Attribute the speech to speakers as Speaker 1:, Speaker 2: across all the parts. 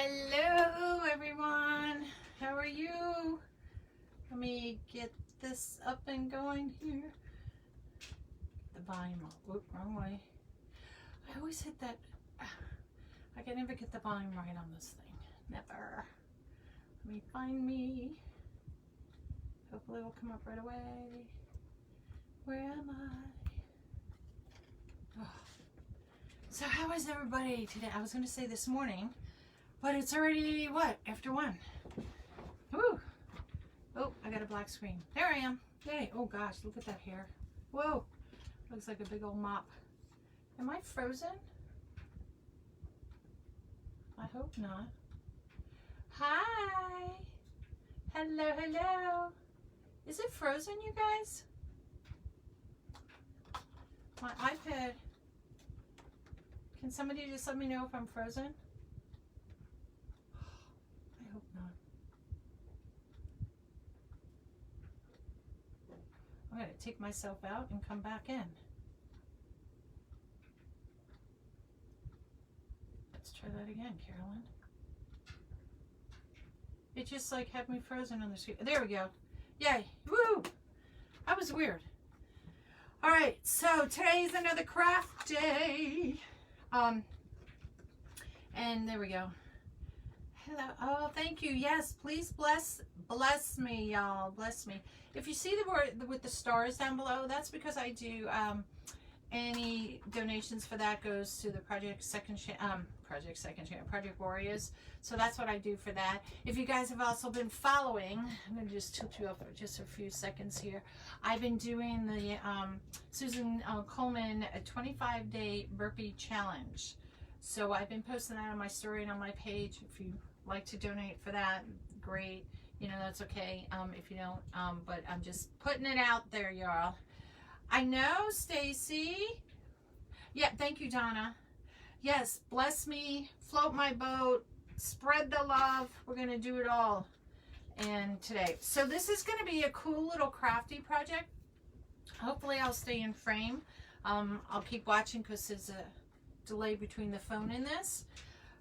Speaker 1: Hello everyone, how are you? Let me get this up and going here. The volume up. Whoop, wrong way. I always hit that. I can never get the volume right on this thing. Never. Let me find me. Hopefully it'll come up right away. Where am I? Oh. So how is everybody today? I was going to say this morning, but it's already, what, after 1. Woo! Oh, I got a black screen. There I am. Yay. Oh gosh, look at that hair. Whoa. Looks like a big old mop. Am I frozen? I hope not. Hi. Hello, hello. Is it frozen, you guys? My iPad. Can somebody just let me know if I'm frozen? I hope not. I'm going to take myself out and come back in. Let's try that again, Carolyn. It just like had me frozen on the screen. There we go. Yay. Woo! That was weird. All right, so today's another craft day. And there we go. Hello. Oh, thank you. Yes, please bless me, y'all. Bless me. If you see the word with the stars down below, that's because I do any donations for that goes to the Project Warriors. So that's what I do for that. If you guys have also been following, I'm going to just tilt you up for just a few seconds here. I've been doing the Susan Coleman 25-day burpee challenge. So I've been posting that on my story and on my page. If you like to donate for that, great. You know, that's okay if you don't. But I'm just putting it out there, y'all. I know, Stacy. Yeah, thank you, Donna. Yes, bless me, float my boat, spread the love. We're going to do it all. And today. So this is going to be a cool little crafty project. Hopefully I'll stay in frame. I'll keep watching because there's a delay between the phone and this.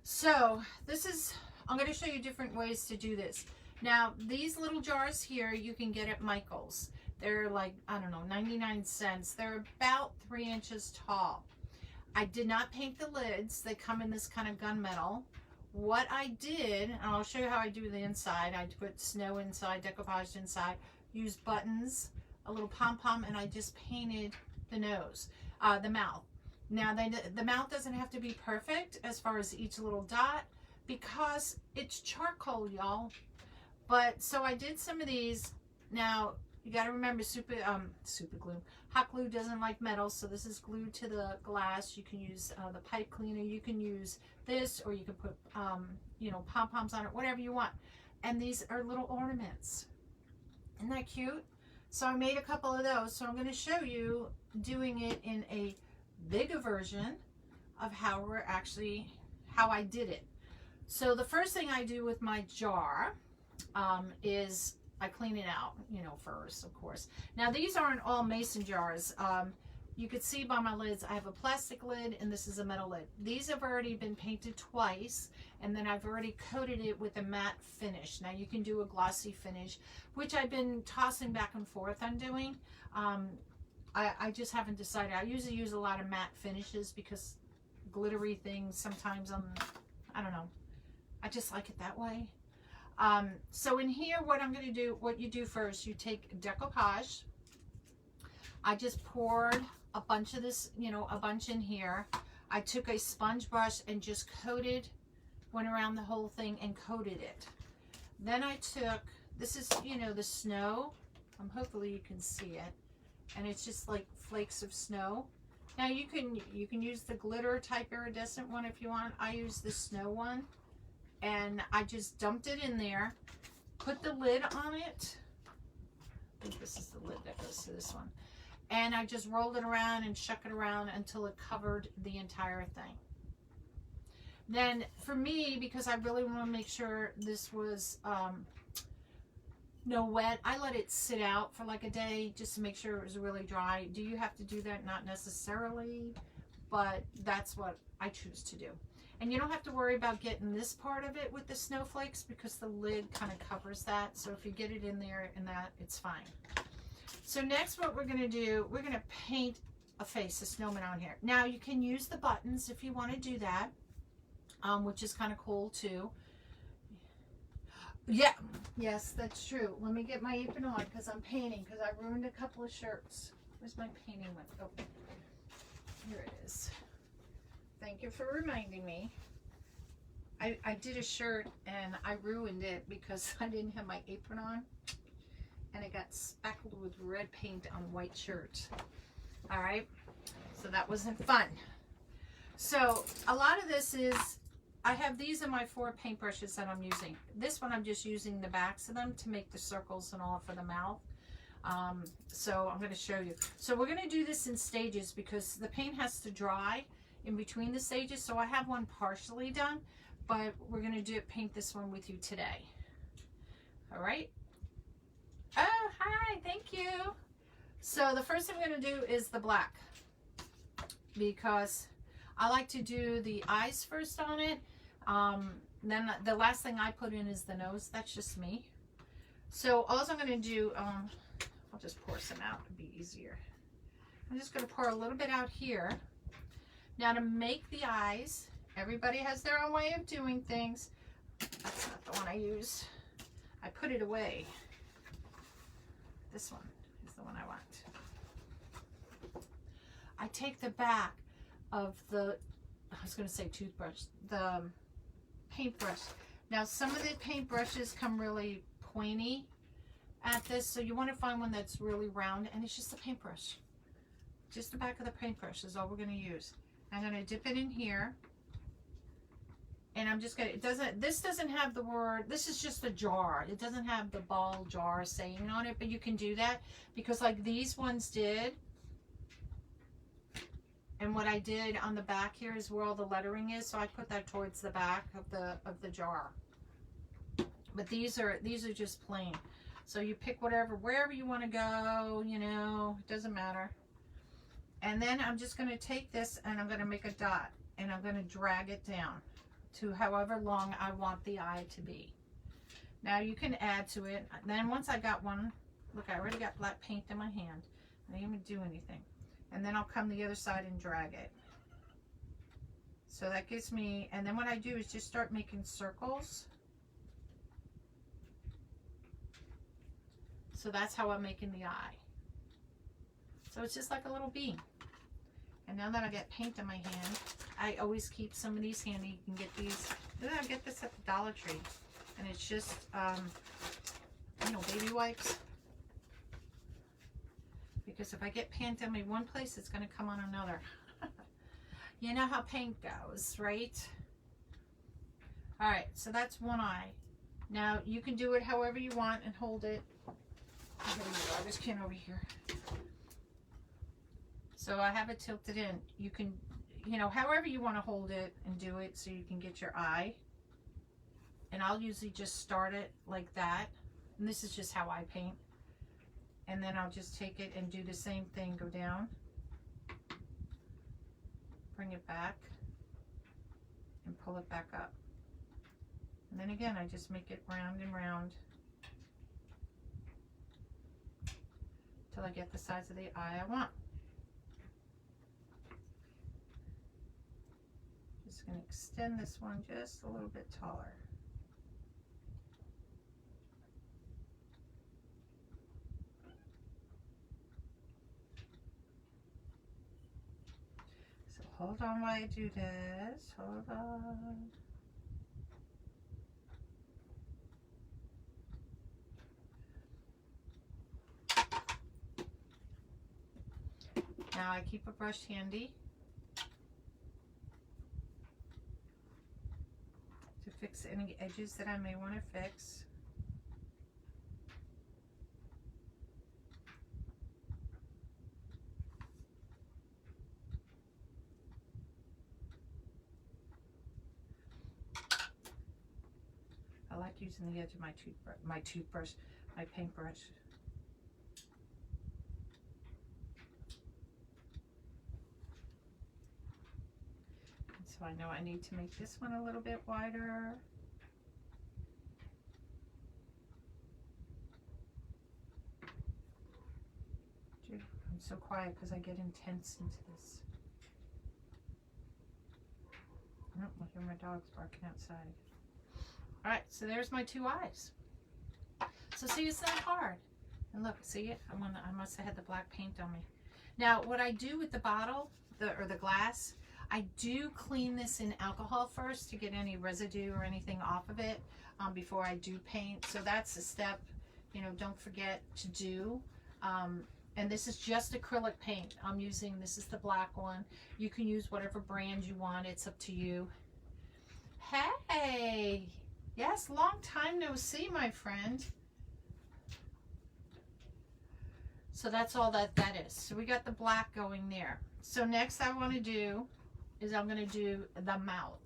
Speaker 1: So this is, I'm going to show you different ways to do this. Now, these little jars here you can get at Michael's. They're like, I don't know, 99 cents. They're about 3 inches tall. I did not paint the lids. They come in this kind of gunmetal. What I did, and I'll show you how I do the inside. I put snow inside, decoupaged inside, used buttons, a little pom-pom, and I just painted the nose, the mouth. Now, the mouth doesn't have to be perfect as far as each little dot because it's charcoal, y'all. But, so I did some of these. Now, you got to remember super glue. Hot glue doesn't like metal, so this is glued to the glass. You can use the pipe cleaner. You can use this, or you can put, you know, pom-poms on it, whatever you want. And these are little ornaments. Isn't that cute? So I made a couple of those. So I'm going to show you doing it in a bigger version of how I did it. So the first thing I do with my jar is I clean it out, you know, first, of course. Now, these aren't all mason jars. You could see by my lids, I have a plastic lid and this is a metal lid. These have already been painted twice, and then I've already coated it with a matte finish. Now, you can do a glossy finish, which I've been tossing back and forth on doing. I just haven't decided. I usually use a lot of matte finishes because glittery things sometimes I don't know. I just like it that way. So in here, what I'm going to do, what you do first, you take decoupage. I just poured a bunch of this, you know, a bunch in here. I took a sponge brush and just went around the whole thing and coated it. Then I took, this is, you know, the snow. Hopefully you can see it. And it's just like flakes of snow. Now you can use the glitter type iridescent one if you want. I use the snow one. And I just dumped it in there, put the lid on it. I think this is the lid that goes to this one. And I just rolled it around and shook it around until it covered the entire thing. Then for me, because I really want to make sure this was no wet, I let it sit out for like a day just to make sure it was really dry. Do you have to do that? Not necessarily, but that's what I choose to do. And you don't have to worry about getting this part of it with the snowflakes because the lid kind of covers that. So if you get it in there and that, it's fine. So next what we're going to do, we're going to paint a face, a snowman on here. Now you can use the buttons if you want to do that, which is kind of cool too. Yeah, yes, that's true. Let me get my apron on because I'm painting, because I ruined a couple of shirts. Where's my painting one? Oh, here it is. Thank you for reminding me. I did a shirt and I ruined it because I didn't have my apron on, and it got speckled with red paint on white shirt. All right, so that wasn't fun. So a lot of this is, I have these are my 4 paintbrushes that I'm using. This one I'm just using the backs of them to make the circles and all for the mouth. So I'm going to show you. So we're going to do this in stages because the paint has to dry in between the stages. So I have one partially done, but we're going to paint this one with you today. All right. Oh, hi, thank you. So the first thing I'm going to do is the black, because I like to do the eyes first on it. Then the last thing I put in is the nose. That's just me. So all I'm going to do, I'll just pour some out. It'll be easier. I'm just going to pour a little bit out here. Now to make the eyes, everybody has their own way of doing things. That's not the one I use. I put it away. This one is the one I want. I take the back of the, I was going to say toothbrush, the paintbrush. Now some of the paintbrushes come really pointy at this, so you want to find one that's really round, and it's just a paintbrush. Just the back of the paintbrush is all we're going to use. I'm going to dip it in here, and I'm just going to, this doesn't have the word, this is just a jar. It doesn't have the ball jar saying on it, but you can do that because like these ones did. And what I did on the back here is where all the lettering is, so I put that towards the back of the jar. But these are just plain. So you pick wherever you want to go, you know, it doesn't matter. And then I'm just going to take this and I'm going to make a dot, and I'm going to drag it down to however long I want the eye to be. Now you can add to it. Then once I got one, look, I already got black paint in my hand. I didn't even do anything. And then I'll come the other side and drag it. So that gives me, and then what I do is just start making circles. So that's how I'm making the eye. So it's just like a little bee. And now that I get paint in my hand, I always keep some of these handy. You can get these, I get this at the Dollar Tree. And it's just, you know, baby wipes. Because if I get paint on me one place, it's going to come on another. You know how paint goes, right? All right, so that's one eye. Now you can do it however you want and hold it. I'm going to grab this can over here. So I have it tilted in. You can, you know, however you want to hold it and do it so you can get your eye. And I'll usually just start it like that. And this is just how I paint. And then I'll just take it and do the same thing. Go down. Bring it back. And pull it back up. And then again, I just make it round and round. Till I get the size of the eye I want. Just going to extend this one just a little bit taller. So hold on while I do this. Hold on. Now I keep a brush handy to fix any edges that I may want to fix. I like using the edge of my paintbrush. So So I know I need to make this one a little bit wider. I'm so quiet because I get intense into this. Oh, I hear my dogs barking outside. All right, so there's my two eyes. So see, it's not hard. And look, see it? I must have had the black paint on me. Now, what I do with the bottle, or the glass, I do clean this in alcohol first to get any residue or anything off of it before I do paint. So that's a step, you know, don't forget to do. And this is just acrylic paint I'm using. This is the black one. You can use whatever brand you want. It's up to you. Hey, yes, long time no see, my friend. So that's all that is. So we got the black going there. So next I want to do is I'm going to do the mouth.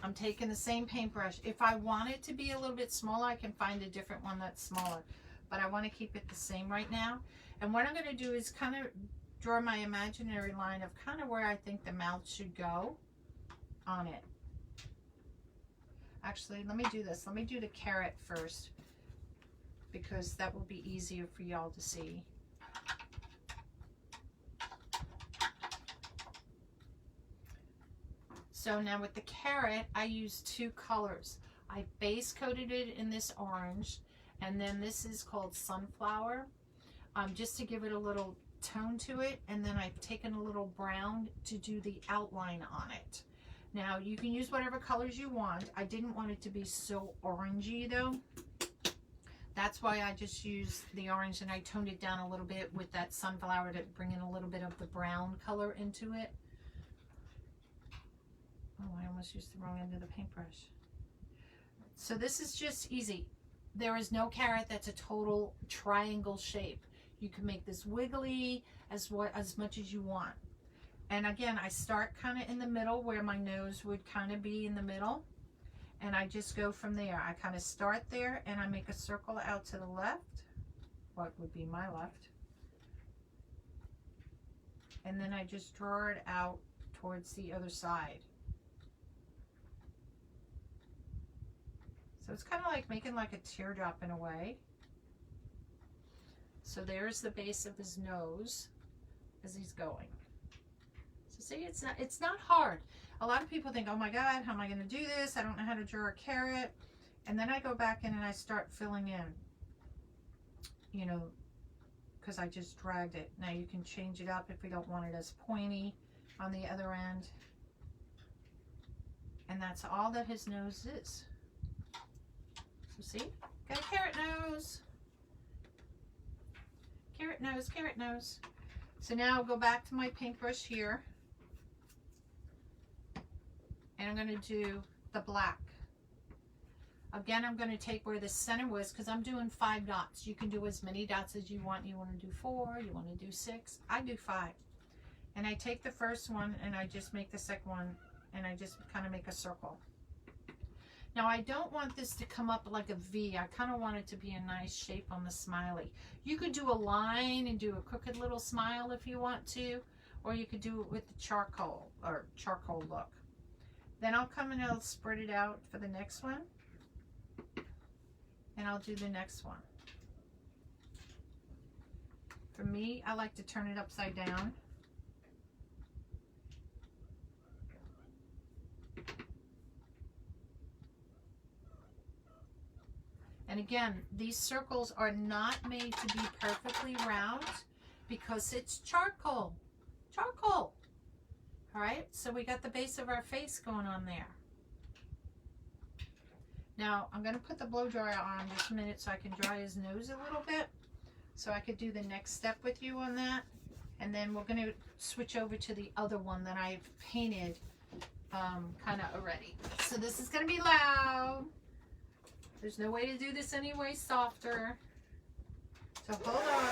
Speaker 1: I'm taking the same paintbrush. If I want it to be a little bit smaller, I can find a different one that's smaller. But I want to keep it the same right now. And what I'm going to do is kind of draw my imaginary line of kind of where I think the mouth should go on it. Actually, let me do this. Let me do the carrot first, because that will be easier for y'all to see. So now with the carrot, I use two colors. I base coated it in this orange, and then this is called sunflower, just to give it a little tone to it. And then I've taken a little brown to do the outline on it. Now you can use whatever colors you want. I didn't want it to be so orangey though. That's why I just used the orange, and I toned it down a little bit with that sunflower to bring in a little bit of the brown color into it. Oh, I almost used the wrong end of the paintbrush. So this is just easy. There is no carrot that's a total triangle shape. You can make this wiggly as much as you want. And again, I start kind of in the middle where my nose would kind of be in the middle. And I just go from there. I kind of start there and I make a circle out to the left. What would be my left. And then I just draw it out towards the other side. So it's kind of like making like a teardrop in a way. So there's the base of his nose as he's going. So see, it's not hard. A lot of people think, oh my God, how am I going to do this? I don't know how to draw a carrot. And then I go back in and I start filling in, you know, because I just dragged it. Now you can change it up if we don't want it as pointy on the other end. And that's all that his nose is. So see, got a carrot nose. Carrot nose, carrot nose. So now I'll go back to my paintbrush here. And I'm going to do the black. Again, I'm going to take where the center was, because I'm doing 5 dots. You can do as many dots as you want. You want to do 4, you want to do 6. I do 5. And I take the first one and I just make the second one, and I just kind of make a circle. Now I don't want this to come up like a V. I kind of want it to be a nice shape on the smiley. You could do a line and do a crooked little smile if you want to, or you could do it with the charcoal look. Then I'll come and I'll spread it out for the next one. And I'll do the next one. For me, I like to turn it upside down. And again, these circles are not made to be perfectly round because it's charcoal. Charcoal. All right, so we got the base of our face going on there. Now, I'm going to put the blow dryer on just a minute so I can dry his nose a little bit, so I could do the next step with you on that. And then we're going to switch over to the other one that I've painted kind of already. So this is going to be loud. There's no way to do this any way softer. So hold on.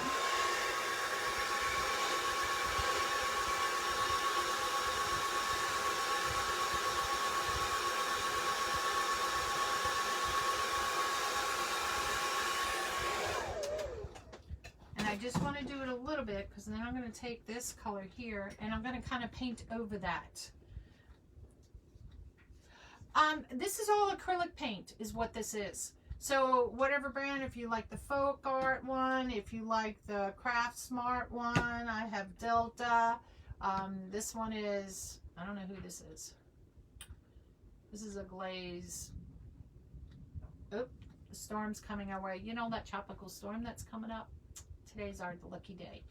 Speaker 1: And I just want to do it a little bit, because then I'm going to take this color here and I'm going to kind of paint over that. This is all acrylic paint is what this is. So whatever brand, if you like the Folk Art one, if you like the Craft Smart one, I have Delta. This one is, I don't know who this is. This is a glaze. Oop, the storm's coming our way. You know that tropical storm that's coming up? Today's our lucky day.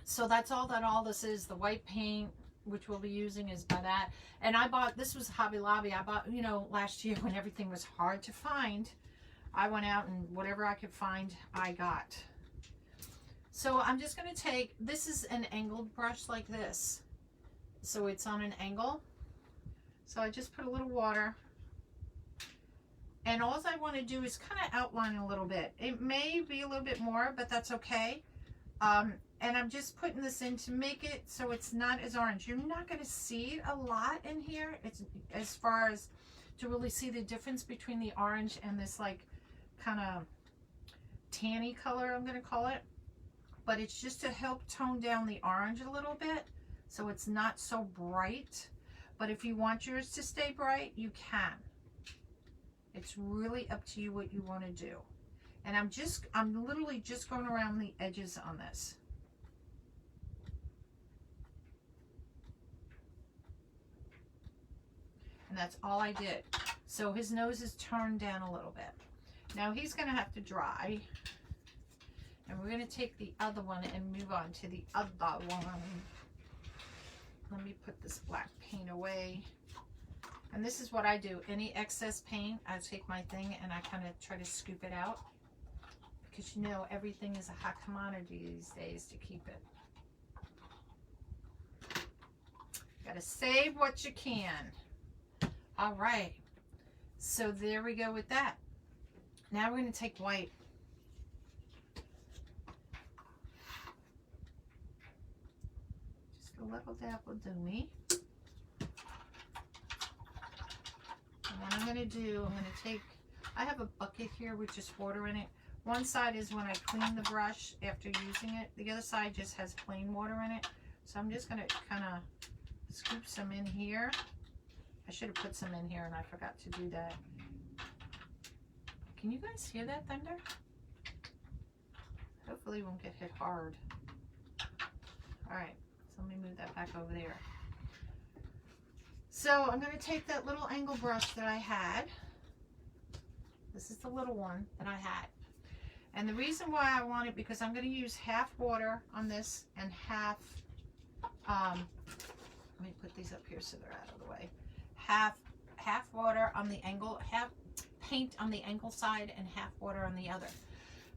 Speaker 1: So that's all this is. The white paint, which we'll be using, is by that. And I bought, this was Hobby Lobby. I bought, you know, last year when everything was hard to find, I went out and whatever I could find, I got. So I'm just going to take, this is an angled brush like this. So it's on an angle. So I just put a little water. And all I want to do is kind of outline a little bit. It may be a little bit more, but that's okay. And I'm just putting this in to make it so it's not as orange. You're not going to see it a lot in here. It's as far as to really see the difference between the orange and this like kind of tanny color, I'm going to call it. But it's just to help tone down the orange a little bit so it's not so bright. But if you want yours to stay bright, you can. It's really up to you what you want to do. And I'm literally just going around the edges on this. And that's all I did. So his nose is turned down a little bit. Now he's going to have to dry. And we're going to take the other one and move on to the other one. Let me put this black paint away. And this is what I do. Any excess paint, I take my thing and I kind of try to scoop it out. Because you know, everything is a hot commodity these days to keep it. Gotta save what you can. All right. So there we go with that. Now we're going to take white. Just a little dab will do me. And what I'm going to do, I'm going to take, I have a bucket here with just water in it. One side is when I clean the brush after using it. The other side just has plain water in it. So I'm just going to kind of scoop some in here. I should have put some in here and I forgot to do that. Can you guys hear that thunder? Hopefully it won't get hit hard. All right, so let me move that back over there. So I'm going to take that little angle brush that I had. This is the little one that I had. And the reason why I want it, because I'm going to use half water on this and half, let me put these up here so they're out of the way. Half water on the angle, half paint on the angle side and half water on the other.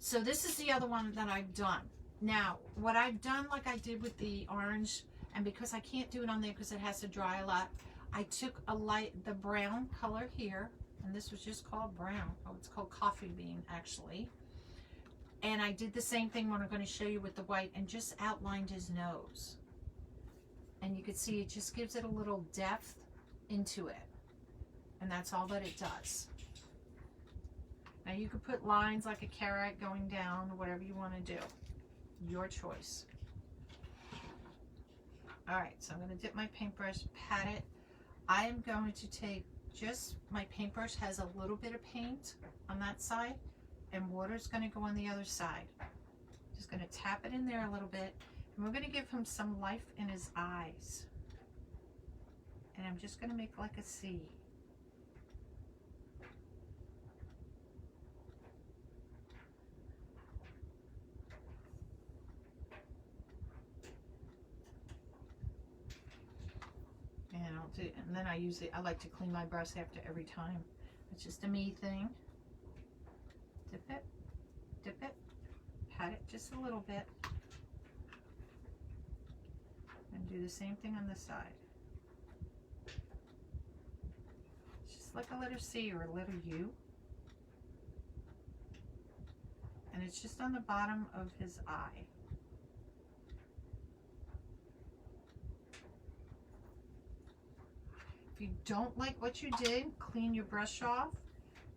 Speaker 1: So this is the other one that I've done. Now, what I've done, like I did with the orange, and because I can't do it on there because it has to dry a lot, I took the brown color here, and this was just called brown. Oh, it's called coffee bean, actually. And I did the same thing when I'm going to show you with the white, and just outlined his nose. And you can see it just gives it a little depth into it. And that's all that it does. Now you could put lines like a carrot going down, or whatever you want to do. Your choice. Alright, so I'm going to dip my paintbrush, pat it. I am going to take just, my paintbrush has a little bit of paint on that side, and water's going to go on the other side. Just going to tap it in there a little bit, and we're going to give him some life in his eyes. And I'm just going to make like a C. And I'll do, and then I like to clean my brush after every time. It's just a me thing. Dip it, pat it just a little bit, and do the same thing on this side. Just like a letter C or a letter U, and it's just on the bottom of his eye. If you don't like what you did, clean your brush off.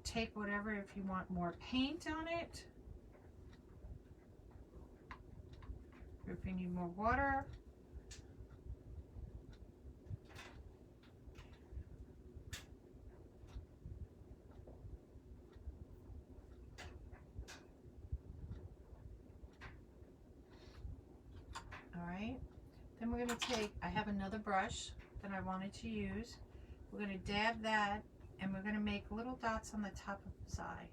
Speaker 1: Take whatever, if you want more paint on it. Or if you need more water. we're going to take, I have another brush that I wanted to use. We're going to dab that, and we're going to make little dots on the top of his eye.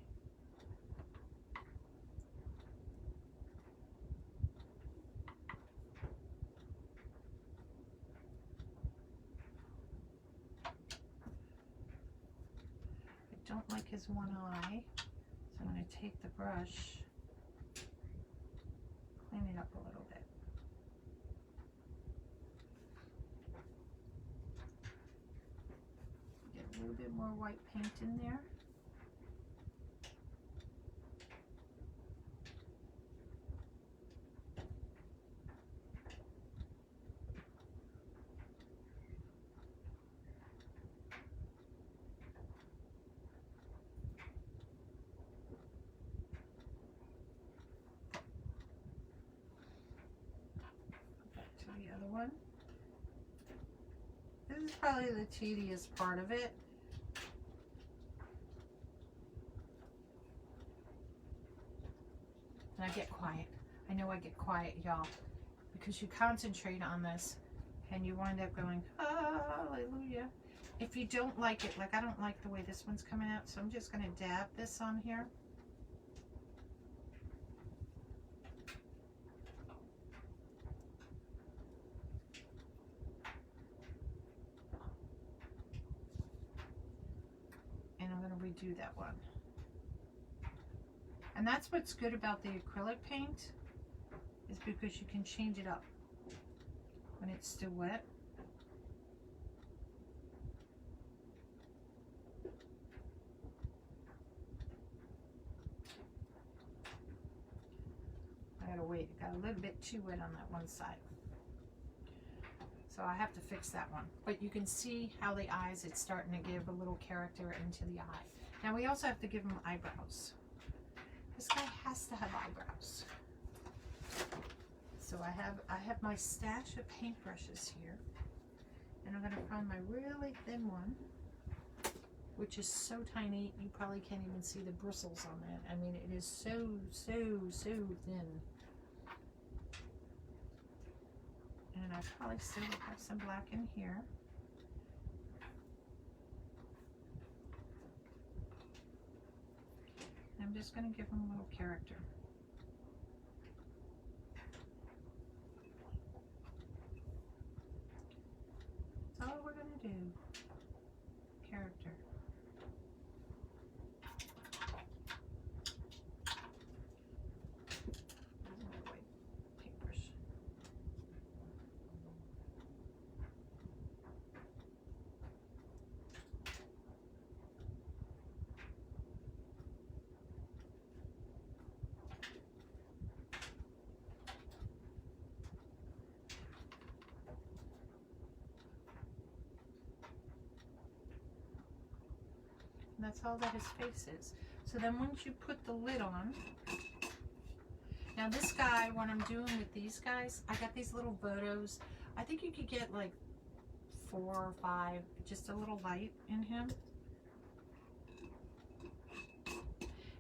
Speaker 1: I don't like his one eye, so I'm going to take the brush, clean it up a little bit. Get a little bit more white paint in there. The other one. This is probably the tedious part of it. And I get quiet. I know I get quiet, y'all, because you concentrate on this and you wind up going, hallelujah. If you don't like it, like I don't like the way this one's coming out, so I'm just going to dab this on here. Do that one. And that's what's good about the acrylic paint, is because you can change it up when it's still wet. I gotta wait, it got a little bit too wet on that one side, so I have to fix that one. But you can see how the eyes, it's starting to give a little character into the eye. Now we also have to give him eyebrows. This guy has to have eyebrows. So I have my stash of paintbrushes here, and I'm gonna find my really thin one, which is so tiny you probably can't even see the bristles on it. I mean, it is so thin. And I probably still have some black in here. I'm just going to give him a little character. That's all we're going to do. Character. Paintbrush. That's all that his face is. So then once you put the lid on, now this guy, what I'm doing with these guys, I got these little photos. I think you could get like 4 or 5, just a little light in him.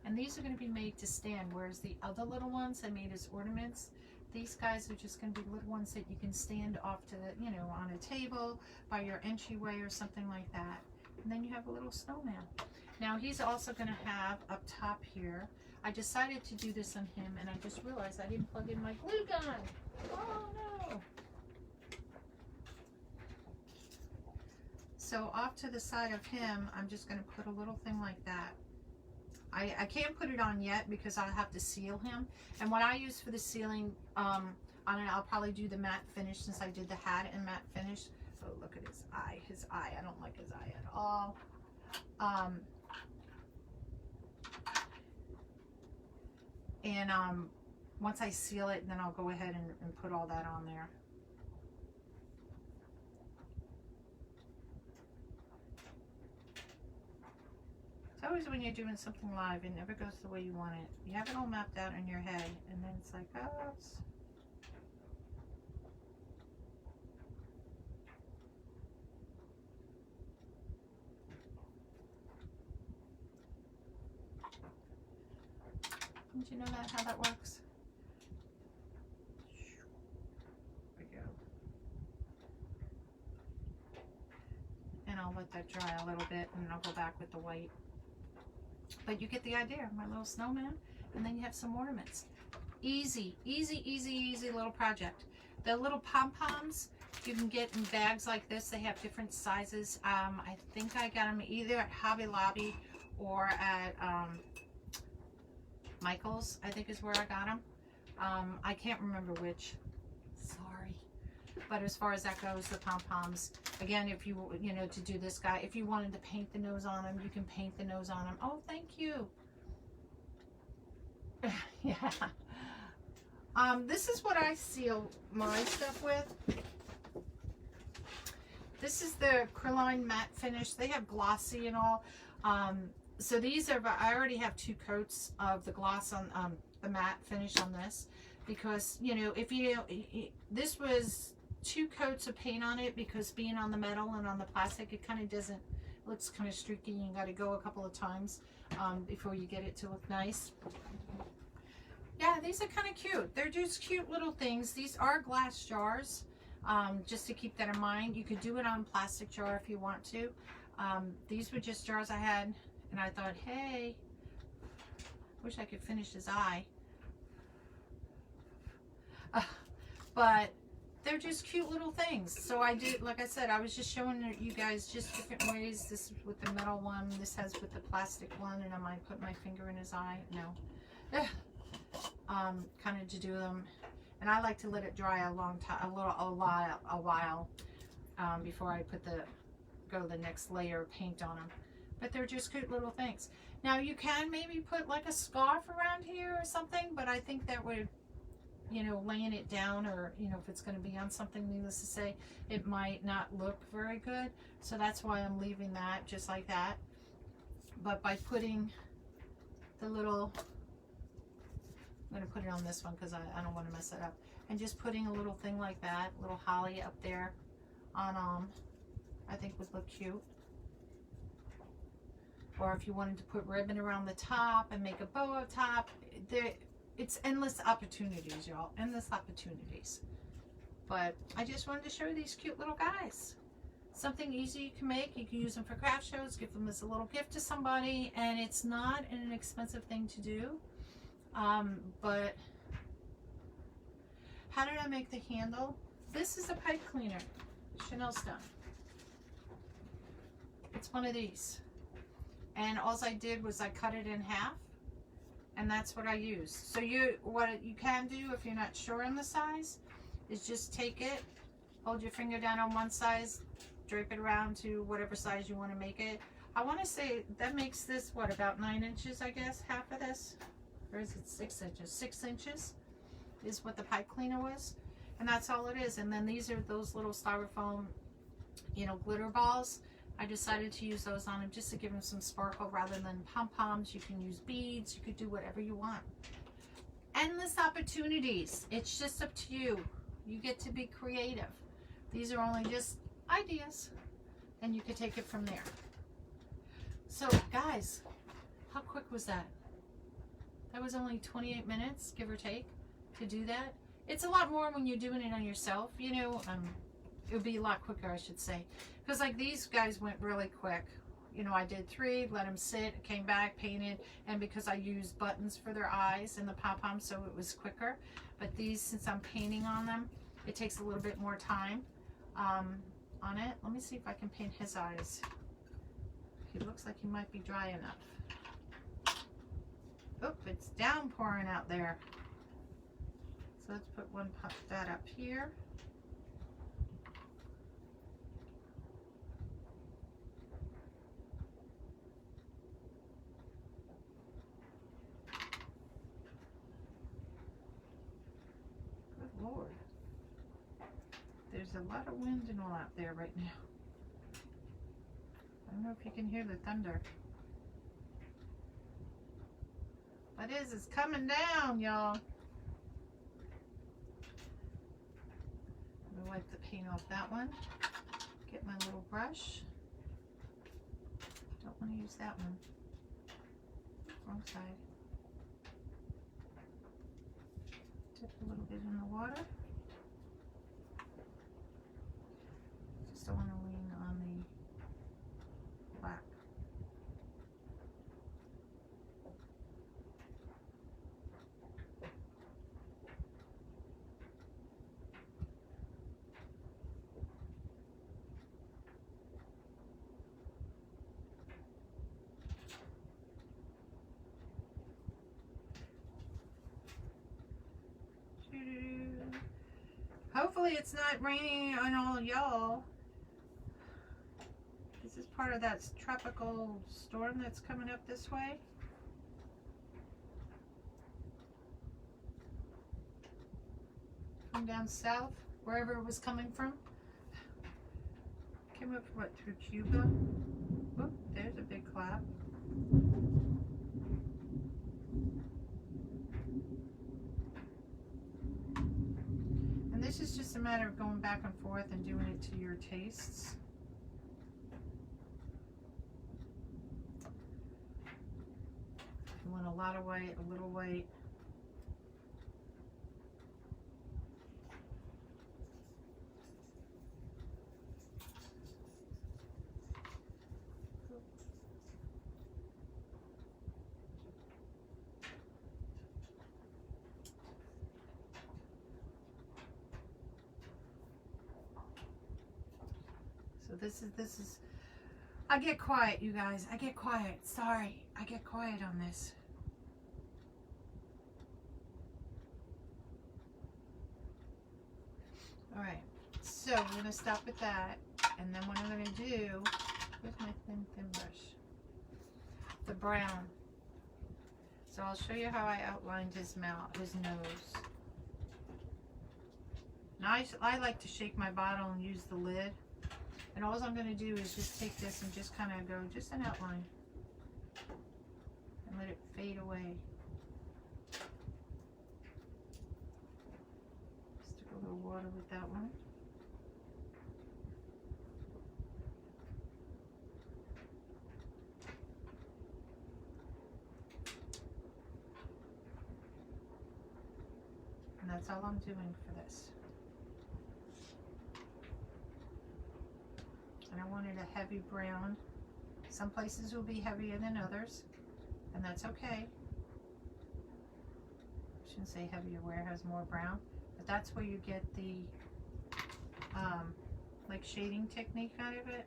Speaker 1: And these are going to be made to stand, whereas the other little ones I made as ornaments, these guys are just going to be little ones that you can stand off to the, you know, on a table, by your entryway or something like that. And then you have a little snowman. Now he's also going to have up top here, I decided to do this on him, and I just realized I didn't plug in my glue gun. Oh no. So off to the side of him, I'm just going to put a little thing like that. I can't put it on yet because I'll have to seal him. And what I use for the sealing on it, I'll probably do the matte finish, since I did the hat in matte finish. Oh, look at his eye. His eye. I don't like his eye at all. Once I seal it, then I'll go ahead and put all that on there. It's always when you're doing something live, it never goes the way you want it. You have it all mapped out in your head, and then it's like, oh, it's... Didn't you know how that works? There we go. I'll let that dry a little bit and I'll go back with the white. But you get the idea, my little snowman. And then you have some ornaments. Easy, easy, easy, easy little project. The little pom-poms you can get in bags like this. They have different sizes. I think I got them either at Hobby Lobby or at Michael's, I think is where I got them. I can't remember which. Sorry. But as far as that goes, the pom-poms, again, if you know, to do this guy, if you wanted to paint the nose on him, you can paint the nose on him. Oh, thank you. Yeah. This is what I seal my stuff with. This is the acrylic matte finish. They have glossy and all. So these are, I already have 2 coats of the gloss on the matte finish on this, because, you know, if you, this was 2 coats of paint on it, because being on the metal and on the plastic, it kind of doesn't, looks kind of streaky. You got to go a couple of times before you get it to look nice. Yeah, these are kind of cute. They're just cute little things. These are glass jars, just to keep that in mind. You could do it on plastic jar if you want to. These were just jars I had, and I thought, hey, wish I could finish his eye. But they're just cute little things. So I did, like I said, I was just showing you guys just different ways. This is with the metal one. This has with the plastic one, and I might put my finger in his eye. No. Kind of to do them, and I like to let it dry a long time, a while before I go the next layer of paint on them. But they're just cute little things. Now you can maybe put like a scarf around here or something, but I think that would, you know, laying it down, or, you know, if it's going to be on something, needless to say, it might not look very good. So that's why I'm leaving that just like that. But by putting the little, I'm going to put it on this one because I don't want to mess it up. And just putting a little thing like that, little holly up there on, I think would look cute. Or if you wanted to put ribbon around the top and make a bow up top, it's endless opportunities, y'all. Endless opportunities. But I just wanted to show you these cute little guys. Something easy you can make. You can use them for craft shows, give them as a little gift to somebody, and it's not an expensive thing to do. But how did I make the handle? This is a pipe cleaner, Chanel Stone. It's one of these. And all I did was I cut it in half, and that's what I used. So what you can do if you're not sure on the size is just take it, hold your finger down on one size, drape it around to whatever size you want to make it. I want to say that makes this, what, about 9 inches, I guess, half of this? Or is it 6 inches? 6 inches is what the pipe cleaner was. And that's all it is. And then these are those little styrofoam, you know, glitter balls. I decided to use those on them just to give them some sparkle rather than pom-poms. You can use beads. You could do whatever you want. Endless opportunities. It's just up to you. You get to be creative. These are only just ideas, and you could take it from there. So guys, how quick was that? That was only 28 minutes, give or take, to do that. It's a lot more when you're doing it on yourself, you know. It would be a lot quicker, I should say, because like these guys went really quick. You know, I did 3, let them sit, came back, painted, and because I used buttons for their eyes and the pom-pom, so it was quicker. But these, since I'm painting on them, it takes a little bit more time on it. Let me see if I can paint his eyes. He looks like he might be dry enough. Oh, it's downpouring out there. So let's put that up here. Lord, there's a lot of wind and all out there right now. I don't know if you can hear the thunder. What is it's coming down, y'all. I'm gonna wipe the paint off that one. Get my little brush. Don't want to use that one. Wrong side. Dip a little bit in the water. Just don't want to lean on Hopefully it's not raining on all y'all. This is part of that tropical storm that's coming up this way. From down south, wherever it was coming from. Came up, what, through Cuba? Whoop, there's a big cloud. And this is just a matter of going back and forth and doing it to your tastes. You want a lot of white, a little white. This is, I get quiet, you guys. I get quiet. Sorry. I get quiet on this. Alright. So, we're going to stop with that. And then what I'm going to do, where's my thin brush? The brown. So, I'll show you how I outlined his mouth, his nose. Now, I like to shake my bottle and use the lid. And all I'm going to do is just take this and just kind of go, just an outline. And let it fade away. Stick a little water with that one. And that's all I'm doing for this. And I wanted a heavy brown. Some places will be heavier than others, and that's okay. I shouldn't say heavier where it has more brown, but that's where you get the like shading technique out of it.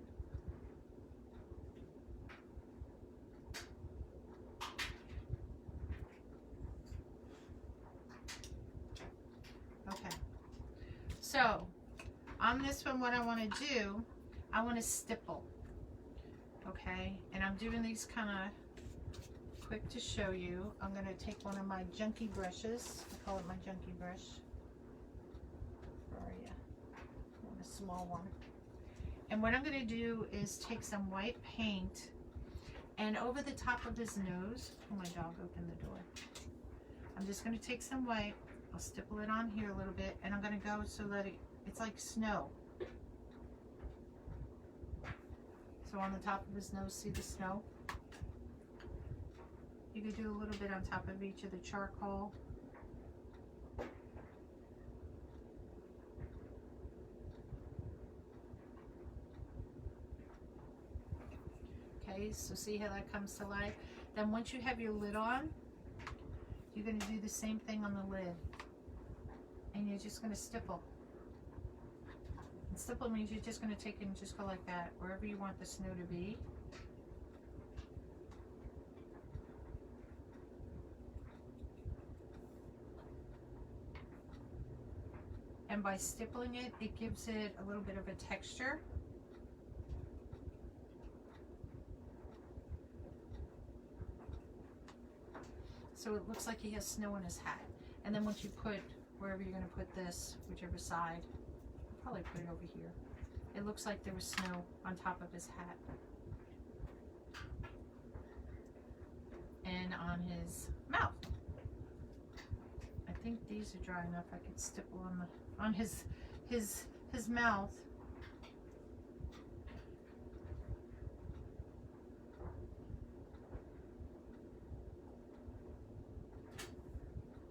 Speaker 1: Okay, so on this one, what I want to do, I want to stipple, okay? And I'm doing these kind of quick to show you. I'm going to take one of my junky brushes. I call it my junky brush. Where are you? A small one. And what I'm going to do is take some white paint and over the top of his nose, oh, my dog opened the door. I'm just going to take some white. I'll stipple it on here a little bit, and I'm going to go so that it's like snow. So on the top of his nose, see the snow? You could do a little bit on top of each of the charcoal. Okay, so see how that comes to life? Then once you have your lid on, you're going to do the same thing on the lid. And you're just going to stipple. Stipple means you're just going to take it and just go like that, wherever you want the snow to be. And by stippling it, it gives it a little bit of a texture. So it looks like he has snow in his hat. And then once you put, wherever you're going to put this, whichever side, probably put it over here. It looks like there was snow on top of his hat. And on his mouth. I think these are dry enough. I could stipple on his mouth.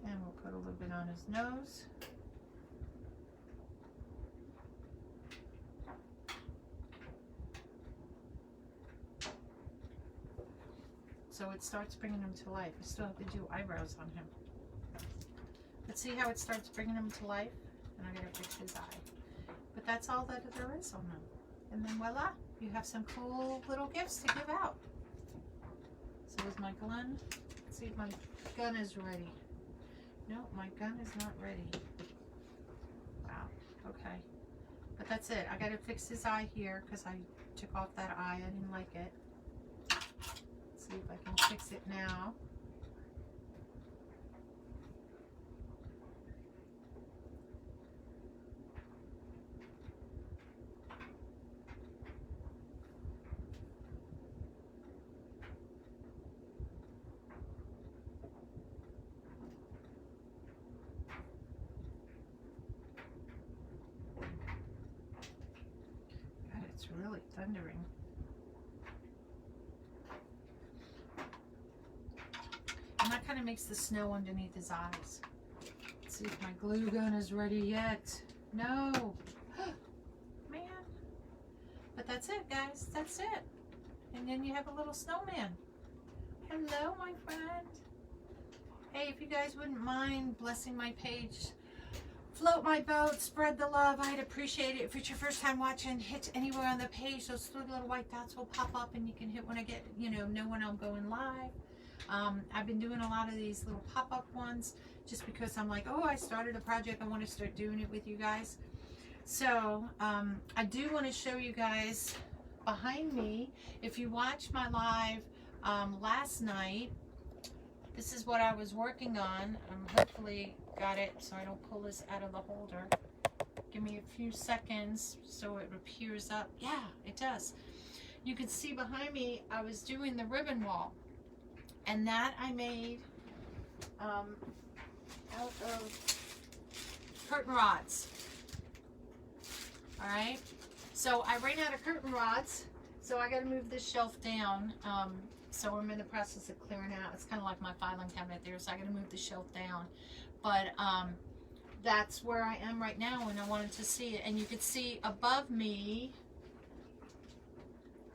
Speaker 1: And we'll put a little bit on his nose. So it starts bringing him to life. I still have to do eyebrows on him. But see how it starts bringing him to life? And I'm going to fix his eye. But that's all that there is on them. And then voila, you have some cool little gifts to give out. So is my gun? Let's see if my gun is ready. No, my gun is not ready. Wow. okay. But that's it. I got to fix his eye here because I took off that eye. I didn't like it. Let's see if I can fix it now. It's really thundering. And that kind of makes the snow underneath his eyes. Let's see if my glue gun is ready yet. No. Man. But that's it, guys. That's it. And then you have a little snowman. Hello, my friend. Hey, if you guys wouldn't mind blessing my page, float my boat, spread the love, I'd appreciate it. If it's your first time watching, hit anywhere on the page. Those 3 little white dots will pop up and you can hit when I get, know when I'm going live. I've been doing a lot of these little pop-up ones just because I'm like, oh, I started a project. I want to start doing it with you guys. So I do want to show you guys behind me. If you watched my live last night, this is what I was working on. Hopefully got it so I don't pull this out of the holder. Give me a few seconds so it appears up. Yeah, it does. You can see behind me I was doing the ribbon wall, and that I made out of curtain rods. Alright, so I ran out of curtain rods, so I got to move this shelf down. So I'm in the process of clearing out. It's kind of like my filing cabinet there, so I got to move the shelf down. But that's where I am right now, and I wanted to see it. And you could see above me,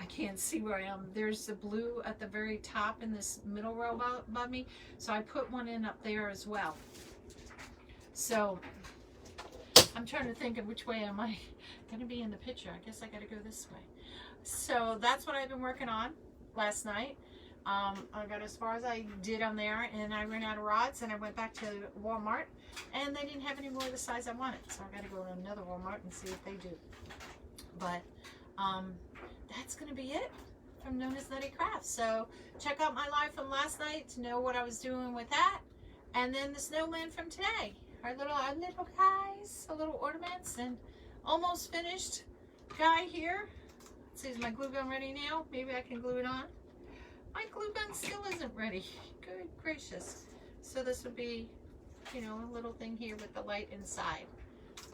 Speaker 1: I can't see where I am. There's the blue at the very top in this middle row above me. So I put one in up there as well. So I'm trying to think of which way am I going to be in the picture. I guess I got to go this way. So that's what I've been working on last night. I got as far as I did on there, and I ran out of rods, and I went back to Walmart, and they didn't have any more of the size I wanted, so I got to go to another Walmart and see if they do. But that's going to be it from nonnasnuttykrafts. So check out my live from last night to know what I was doing with that, and then the snowman from today. Our little guys, our little ornaments, and almost finished guy here. Let's see, is my glue gun ready now? Maybe I can glue it on. My glue gun still isn't ready. Good gracious. So this would be, a little thing here with the light inside.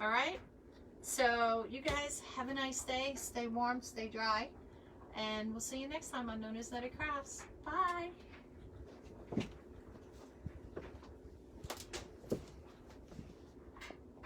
Speaker 1: All right. So you guys have a nice day. Stay warm, stay dry. And we'll see you next time on nonnasnuttykrafts. Bye.